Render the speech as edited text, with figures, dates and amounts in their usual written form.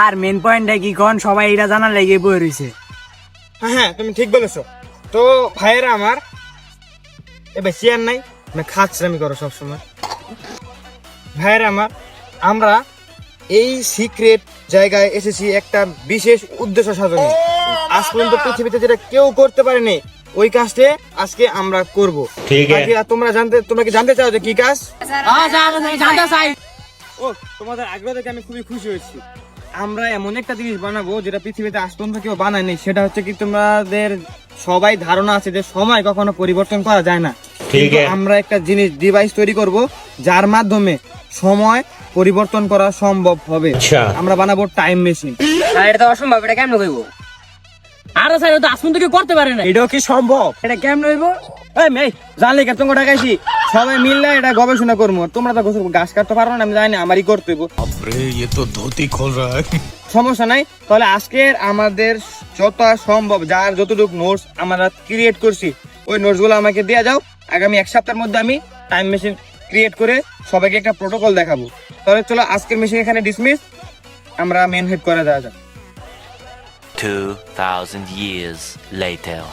আর main পয়েন্টটা কি কোন সবাই এটা জানার লেগে বই রইছে। হ্যাঁ তুমি ঠিক বলেছো। তো ভাইয়েরা আমার এবার চেয়ার নাই না খাচ্ছামি করো সবসময়। ভাইয়েরা আমার আমরা এই সিক্রেট জায়গায় এসেছি একটা বিশেষ উদ্দেশ্য সাধনে। আজ পর্যন্ত পৃথিবীতে যেটা কেউ করতে পারেনি ওই কাজটা আজকে আমরা করব। তোমরা কি জানতে চাও যে কি কাজ? ও তোমাদের আগ্রহ দেখে আমি খুবই খুশি হয়েছি। আমরা এমন একটা জিনিস বানাবো যেটা পৃথিবীতে আজ পর্যন্ত কেউ বানায়নি। সেটা হচ্ছে কি তোমাদের সবাই ধারণা আছে যে সময় কখনো পরিবর্তন করা যায় না। কিন্তু আমরা একটা জিনিস ডিভাইস তৈরি করব যার মাধ্যমে সময় পরিবর্তন করা সম্ভব হবে। আমরা বানাবো টাইম মেশিন। এটা তো অসম্ভব, এটা কেমনে হইব? আরে স্যার তো আসুন থেকে করতে পারে না। এটাও কি সম্ভব? এটা কেমনে হইব? এই মেয়ে জানলে কে তোমাকে ডাকাইছি? সবাই মিললে এটা গবেষণা করবো। তোমরা তো গাছ কাটতে পারো না, আমি জানি, আমারই করতে হইব। সমস্যা নাই। তাহলে আজকের আমাদের যত সম্ভব যার যতটুকু নোটস আমরা ক্রিয়েট করছি ওই নোটস গুলো আমাকে দিয়ে যাও। আগামী এক সপ্তাহের মধ্যে আমি টাইম মেশিন ক্রিয়েট করে সবাইকে একটা প্রোটোকল দেখাবো। তাহলে চলো আজকের মেশিন এখানে ডিসমিস, আমরা মেন হেড করে দেওয়া যাক। 2000 years later.